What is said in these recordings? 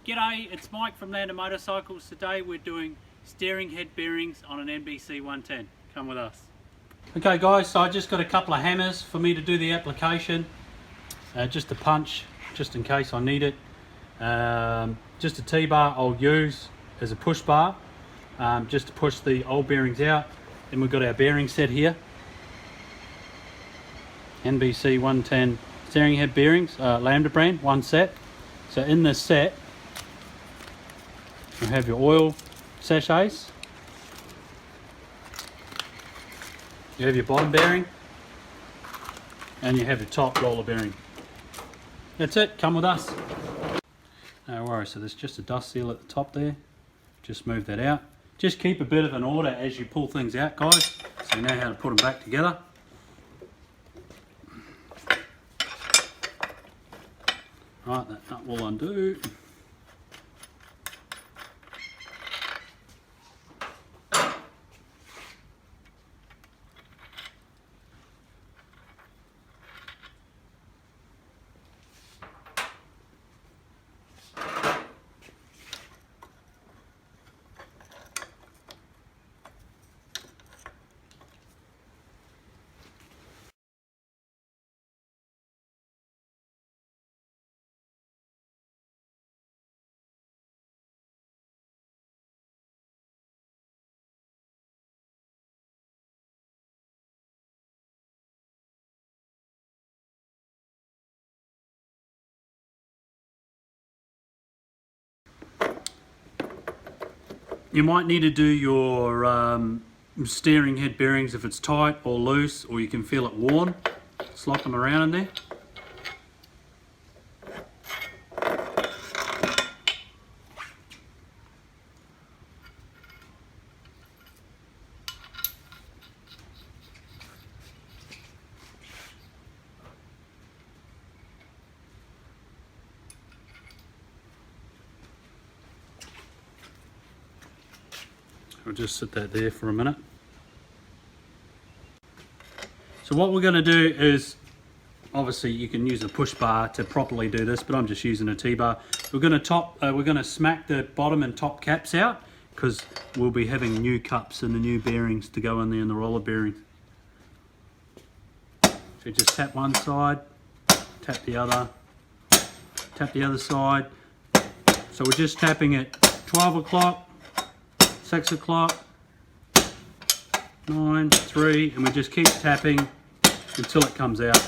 G'day, it's Mike from Lambda Motorcycles. Today we're doing steering head bearings on an NBC110. Come with us. Okay guys, so I just got a couple of hammers for me to do the application. Just a punch, just in case I need it. Just a T-bar I'll use as a push bar, just to push the old bearings out. Then we've got our bearing set here. NBC110 steering head bearings, Lambda brand, one set. So in this set, you have your oil sachets, you have your bottom bearing, and you have your top roller bearing. That's it, come with us. No worries, so there's just a dust seal at the top there. Just move that out. Just keep a bit of an order as you pull things out, guys, so you know how to put them back together. Right, that nut will undo. You might need to do your steering head bearings if it's tight or loose, or you can feel it worn. Slop them around in there. I'll just sit that there for a minute. So what we're going to do is, obviously you can use a push bar to properly do this, but I'm just using a T-bar. We're going to smack the bottom and top caps out, because we'll be having new cups and the new bearings to go in there in the roller bearings. So just tap one side, tap the other side. So we're just tapping at 12 o'clock. 6 o'clock, 9, 3, and we just keep tapping until it comes out.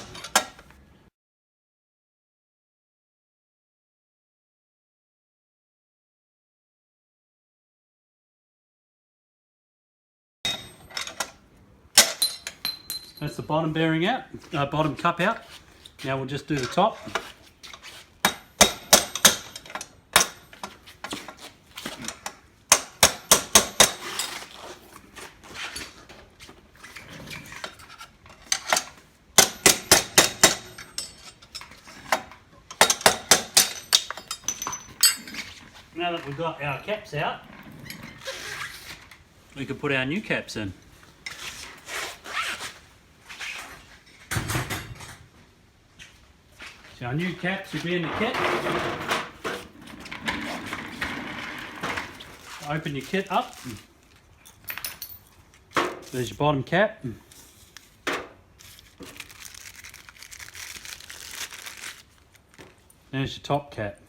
That's the bottom bearing out, bottom cup out. Now we'll just do the top. Now that we've got our caps out, we can put our new caps in. So our new caps will be in the kit. Open your kit up. There's your bottom cap. There's your top cap.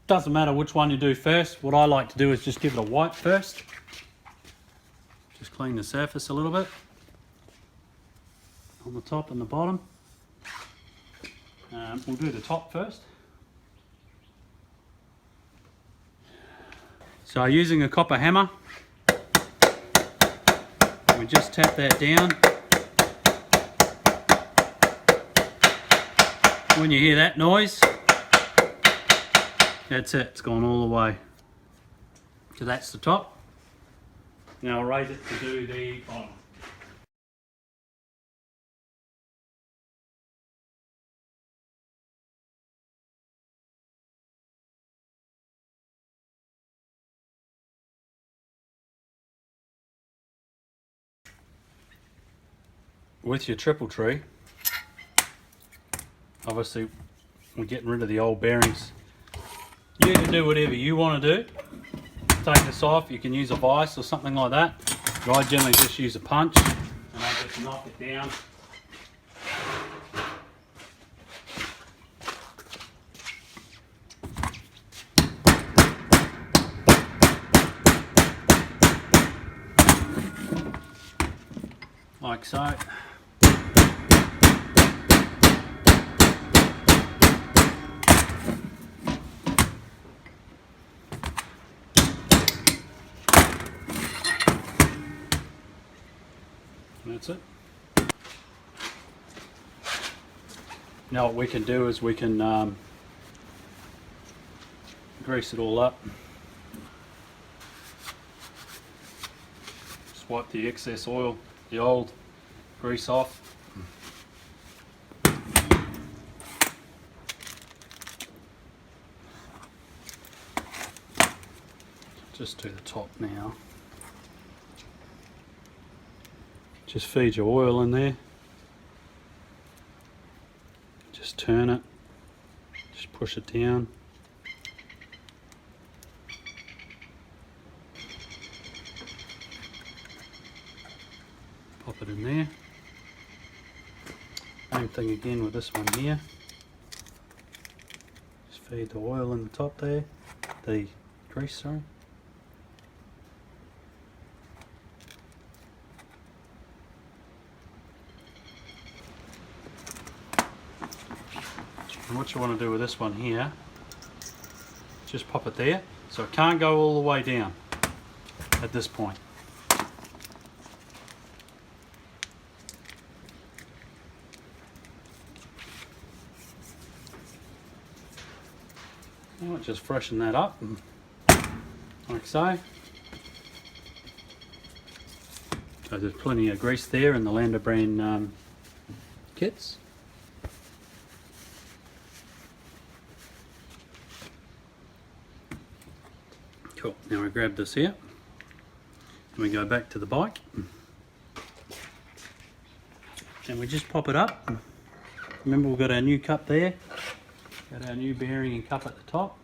Doesn't matter which one you do first. What I like to do is just give it a wipe first. Just clean the surface a little bit on the top and the bottom. We'll do the top first. So using a copper hammer, we just tap that down. When you hear that noise, that's it, it's gone all the way. So that's the top. Now I'll raise it to do the bottom. With your triple tree, obviously we're getting rid of the old bearings. You can do whatever you want to do. Take this off, you can use a vise or something like that. But I generally just use a punch and I just knock it down. Like so. That's it. Now what we can do is we can grease it all up. Just wipe the excess oil, the old grease off. Just do the top now. Just feed your oil in there. Just turn it. Just push it down. Pop it in there. Same thing again with this one here. Just feed the oil in the top there. The grease, sorry. And what you want to do with this one here, just pop it there, so it can't go all the way down at this point. I'll just freshen that up, like so. So there's plenty of grease there in the Lambda brand kits. Cool, now we grab this here and we go back to the bike and we just pop it up. Remember we've got our new cup there, got our new bearing and cup at the top.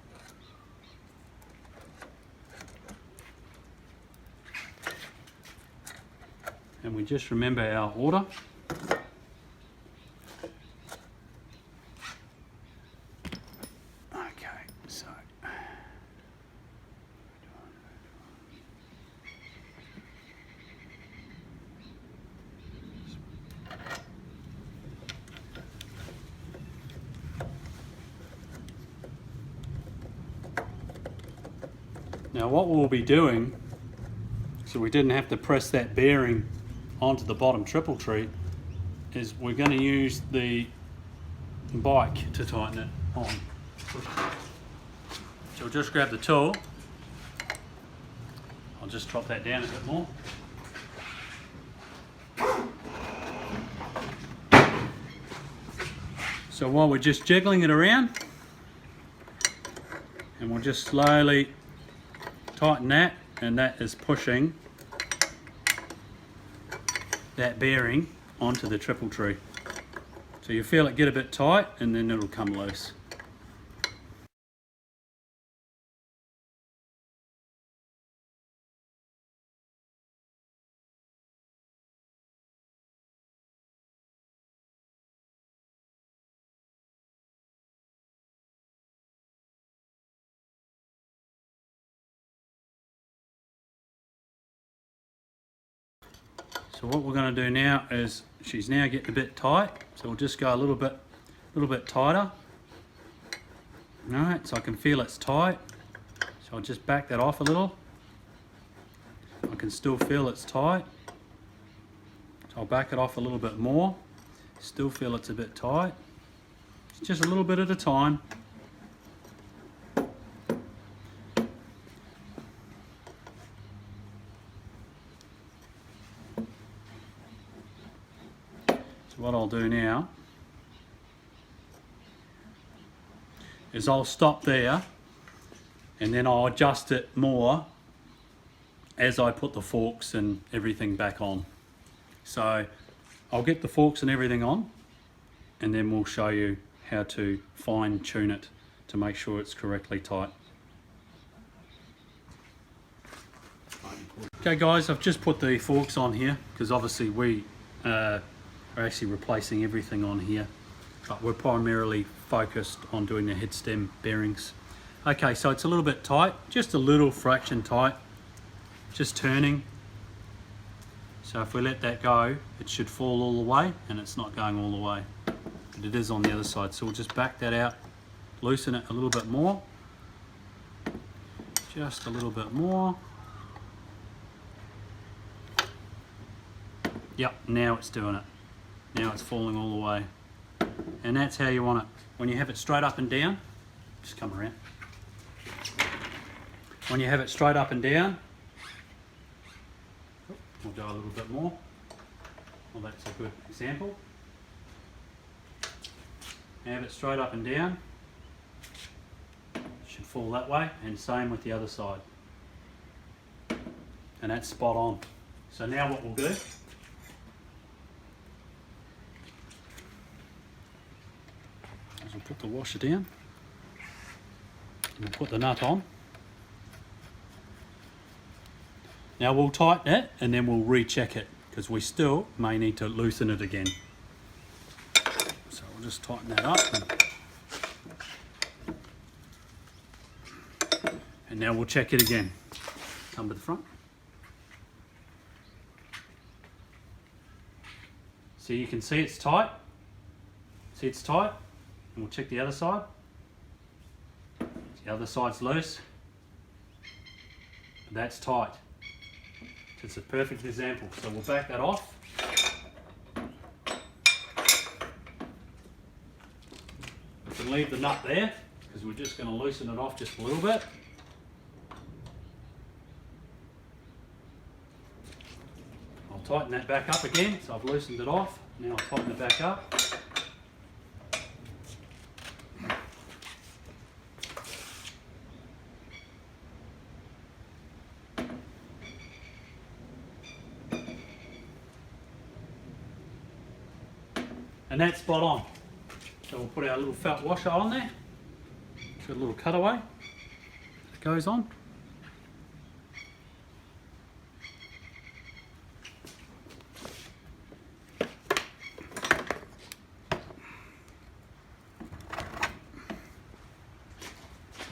And we just remember our order. Okay, so now what we'll be doing, so we didn't have to press that bearing onto the bottom triple tree, is we're going to use the bike to tighten it on. So we'll just grab the tool. I'll just drop that down a bit more. So while we're just jiggling it around, and we'll just slowly tighten that, and that is pushing that bearing onto the triple tree. So you feel it get a bit tight and then it'll come loose. So what we're going to do now is, she's now getting a bit tight, so we'll just go a little bit tighter. Alright, so I can feel it's tight, so I'll just back that off a little. I can still feel it's tight, so I'll back it off a little bit more. Still feel it's a bit tight. It's just a little bit at a time. So what I'll do now is I'll stop there and then I'll adjust it more as I put the forks and everything back on. So I'll get the forks and everything on and then we'll show you how to fine tune it to make sure it's correctly tight. Okay guys, I've just put the forks on here because obviously we are actually replacing everything on here, but we're primarily focused on doing the head stem bearings. Okay, so it's a little bit tight, just a little fraction tight, just turning. So if we let that go, it should fall all the way, and it's not going all the way, but it is on the other side. So we'll just back that out, loosen it a little bit more, just a little bit more. Yep, now it's doing it. Now it's falling all the way. And that's how you want it. When you have it straight up and down, just come around. When you have it straight up and down, we'll go a little bit more. Well, that's a good example. Have it straight up and down. It should fall that way, and same with the other side. And that's spot on. So now what we'll do is we'll put the washer down and we'll put the nut on. Now we'll tighten it and then we'll recheck it because we still may need to loosen it again. So we'll just tighten that up and now we'll check it again. Come to the front. So you can see it's tight. See it's tight? And we'll check the other side. The other side's loose. That's tight. It's a perfect example. So we'll back that off. We can leave the nut there because we're just going to loosen it off just a little bit. I'll tighten that back up again. So I've loosened it off. Now I'll tighten it back up. And that's spot on. So we'll put our little felt washer on there. It's got a little cutaway that goes on.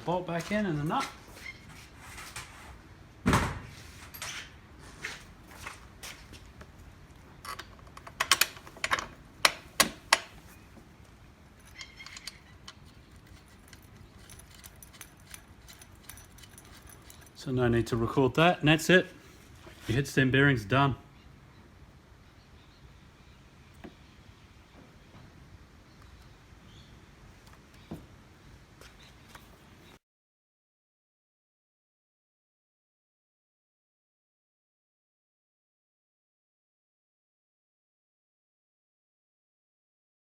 Bolt back in and the nut. So no need to record that, and that's it. Your head stem bearing's done.